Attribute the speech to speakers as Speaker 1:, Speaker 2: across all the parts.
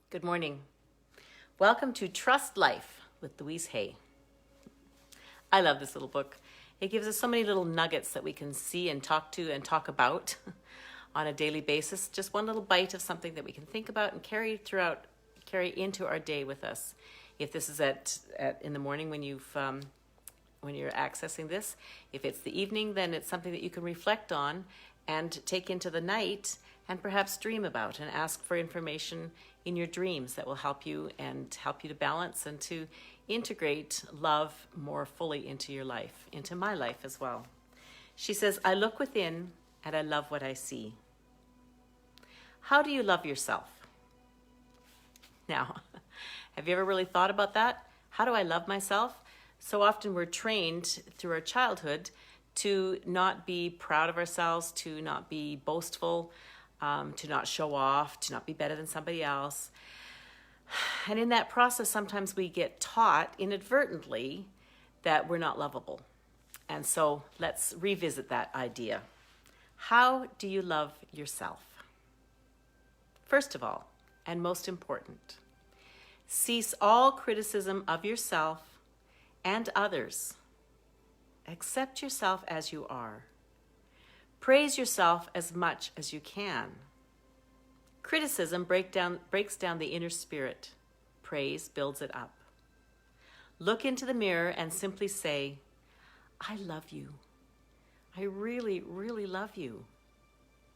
Speaker 1: Good morning. Welcome to Trust Life with Louise. I love this little book. It gives us so many little nuggets that we can see and talk to and talk about on a daily basis. Just one little bite of something that we can think about and carry into our day with us. If this is in the morning when you're accessing this, if it's the evening, then it's something that you can reflect on and take into the night and perhaps dream about and ask for information in your dreams that will help you to balance and to integrate love more fully into your life, into my life as well. She says, I look within and I love what I see. How do you love yourself? Now, have you ever really thought about that? How do I love myself? So often we're trained through our childhood to not be proud of ourselves, to not be boastful, to not show off, to not be better than somebody else. And in that process, sometimes we get taught inadvertently that we're not lovable. And so let's revisit that idea. How do you love yourself? First of all, and most important, cease all criticism of yourself and others. Accept yourself as you are. Praise yourself as much as you can. Criticism breaks down the inner spirit. Praise builds it up. Look into the mirror and simply say, I love you. I really, really love you.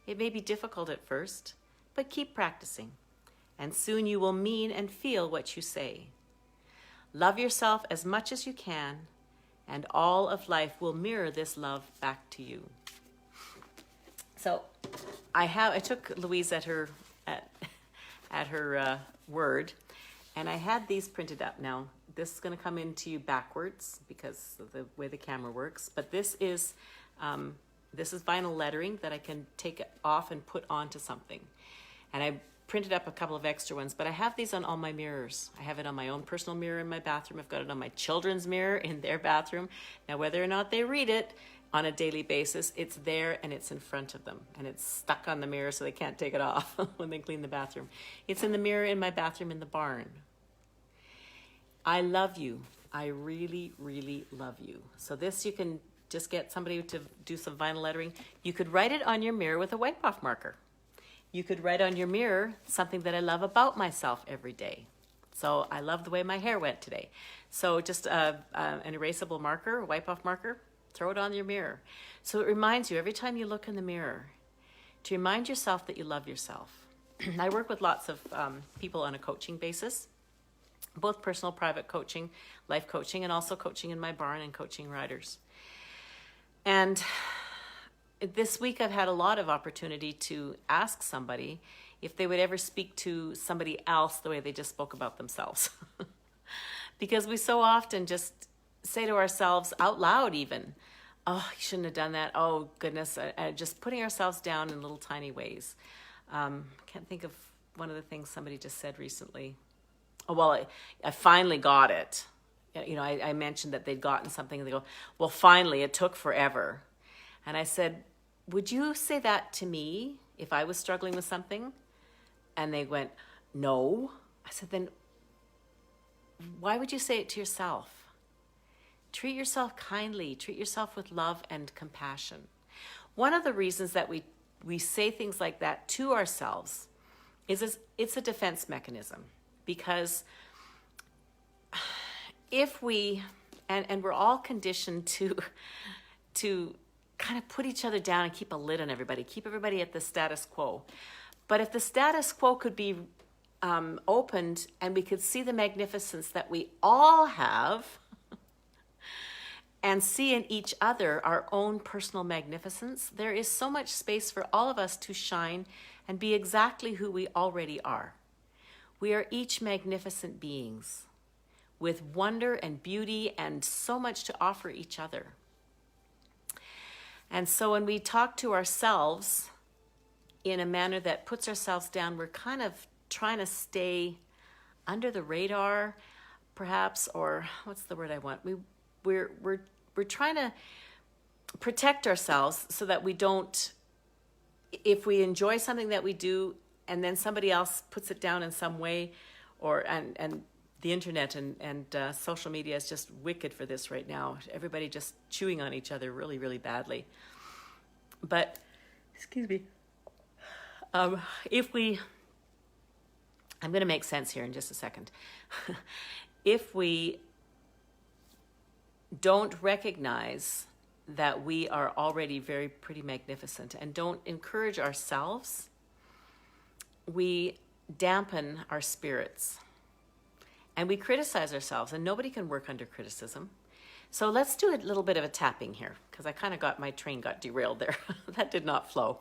Speaker 1: It may be difficult at first, but keep practicing, and soon you will mean and feel what you say. Love yourself as much as you can, and all of life will mirror this love back to you. So I took Louise at her word, and I had these printed up. Now this is going to come into you backwards because of the way the camera works, but this is vinyl lettering that I can take off and put onto something. And I printed up a couple of extra ones, but I have these on all my mirrors. I have it on my own personal mirror in my bathroom. I've got it on my children's mirror in their bathroom. Now, whether or not they read it on a daily basis, it's there and it's in front of them. And it's stuck on the mirror so they can't take it off when they clean the bathroom. It's in the mirror in my bathroom in the barn. I love you. I really, really love you. So this, you can just get somebody to do some vinyl lettering. You could write it on your mirror with a wipe-off marker. You could write on your mirror something that I love about myself every day. So I love the way my hair went today. So just an erasable marker, a wipe-off marker, throw it on your mirror. So it reminds you every time you look in the mirror to remind yourself that you love yourself. I work with lots of people on a coaching basis, both personal, private coaching, life coaching, and also coaching in my barn and coaching riders. And this week I've had a lot of opportunity to ask somebody if they would ever speak to somebody else the way they just spoke about themselves. Because we so often just say to ourselves out loud even, oh, you shouldn't have done that. Oh, goodness. Just putting ourselves down in little tiny ways. Can't think of one of the things somebody just said recently. Oh, well, I finally got it. You know, I mentioned that they'd gotten something and they go, well, finally, it took forever. And I said, would you say that to me if I was struggling with something? And they went, no. I said, then why would you say it to yourself? Treat yourself kindly. Treat yourself with love and compassion. One of the reasons that we say things like that to ourselves is it's a defense mechanism. Because if and we're all conditioned to kind of put each other down and keep a lid on everybody, keep everybody at the status quo. But if the status quo could be opened and we could see the magnificence that we all have and see in each other our own personal magnificence, there is so much space for all of us to shine and be exactly who we already are. We are each magnificent beings with wonder and beauty and so much to offer each other. And so when we talk to ourselves in a manner that puts ourselves down, we're kind of trying to stay under the radar, perhaps, or what's the word I want? We're trying to protect ourselves so that we don't, if we enjoy something that we do and then somebody else puts it down in some way, and the internet and social media is just wicked for this right now. Everybody just chewing on each other really, really badly. But, excuse me, if we, I'm going to make sense here in just a second. If we don't recognize that we are already pretty magnificent and don't encourage ourselves, we dampen our spirits and we criticize ourselves, and nobody can work under criticism. So let's do a little bit of a tapping here, because I kind of my train got derailed there. That did not flow.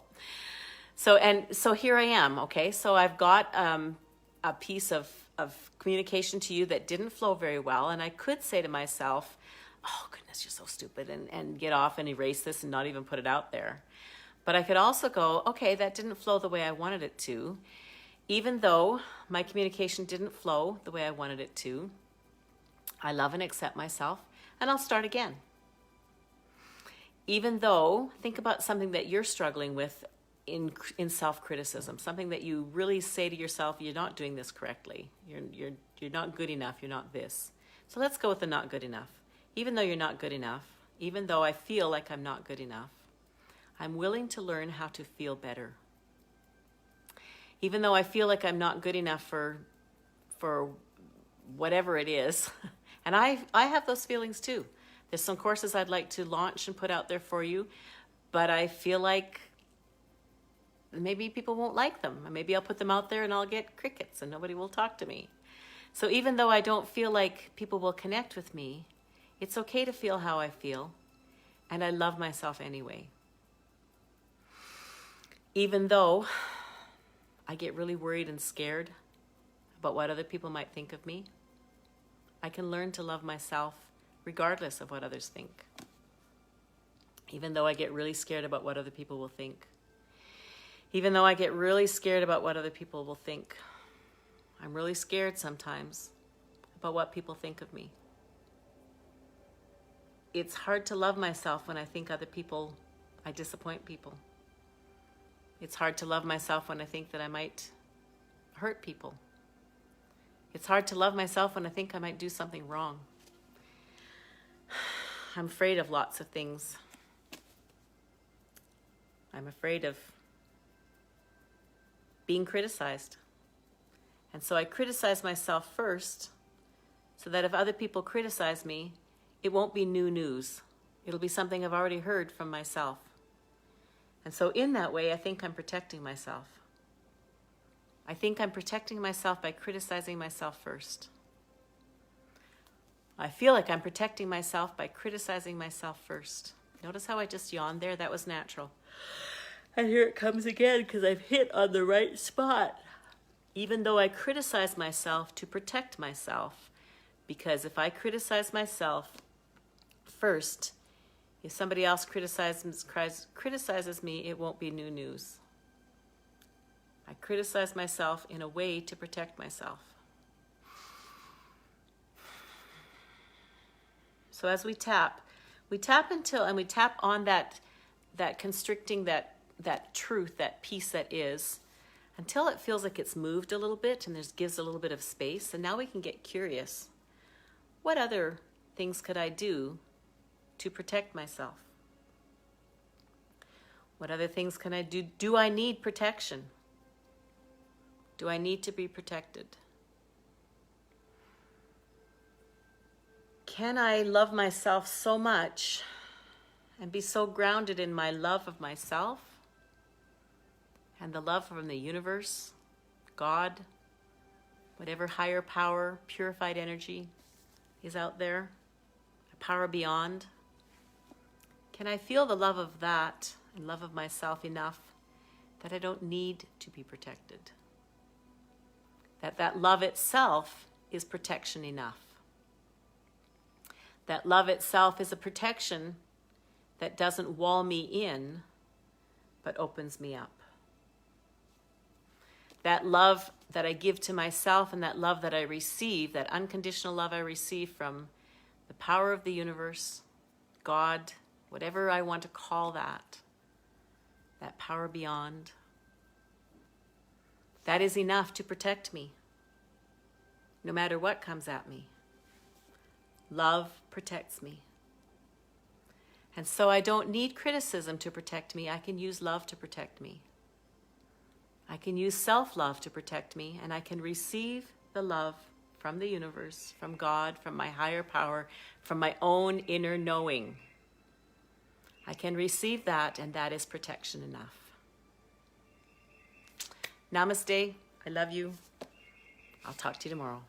Speaker 1: So here I am, okay? So I've got a piece of communication to you that didn't flow very well, and I could say to myself, oh goodness, you're so stupid, and get off and erase this and not even put it out there. But I could also go, okay, that didn't flow the way I wanted it to. Even though my communication didn't flow the way I wanted it to, I love and accept myself, and I'll start again. Even though, think about something that you're struggling with in self-criticism, something that you really say to yourself, you're not doing this correctly. You're not good enough. You're not this. So let's go with the not good enough. Even though you're not good enough, even though I feel like I'm not good enough, I'm willing to learn how to feel better. Even though I feel like I'm not good enough for whatever it is, and I have those feelings too. There's some courses I'd like to launch and put out there for you, but I feel like maybe people won't like them. Maybe I'll put them out there and I'll get crickets and nobody will talk to me. So even though I don't feel like people will connect with me, it's okay to feel how I feel, and I love myself anyway. Even though I get really worried and scared about what other people might think of me, I can learn to love myself regardless of what others think. Even though I get really scared about what other people will think. Even though I get really scared about what other people will think. I'm really scared sometimes about what people think of me. It's hard to love myself when I think I disappoint people. It's hard to love myself when I think that I might hurt people. It's hard to love myself when I think I might do something wrong. I'm afraid of lots of things. I'm afraid of being criticized. And so I criticize myself first, so that if other people criticize me, it won't be new news. It'll be something I've already heard from myself. And so in that way, I think I'm protecting myself. I think I'm protecting myself by criticizing myself first. I feel like I'm protecting myself by criticizing myself first. Notice how I just yawned there? That was natural. And here it comes again, because I've hit on the right spot. Even though I criticize myself to protect myself, because if I criticize myself first, if somebody else criticizes me, it won't be new news. I criticize myself in a way to protect myself. So as we tap until, and we tap on that constricting, that truth, that peace that is, until it feels like it's moved a little bit and gives a little bit of space. And now we can get curious. What other things could I do to protect myself? What other things can I do? Do I need protection? Do I need to be protected? Can I love myself so much and be so grounded in my love of myself and the love from the universe, God, whatever higher power, purified energy is out there, a power beyond? Can I feel the love of that and love of myself enough that I don't need to be protected? That love itself is protection enough. That love itself is a protection that doesn't wall me in, but opens me up. That love that I give to myself and that love that I receive, that unconditional love I receive from the power of the universe, God, whatever I want to call that power beyond, That is enough to protect me, no matter what comes at me. Love protects me. And so I don't need criticism to protect me. I can use love to protect me. I can use self-love to protect me, and I can receive the love from the universe, from God, from my higher power, from my own inner knowing. I can receive that, and that is protection enough. Namaste. I love you. I'll talk to you tomorrow.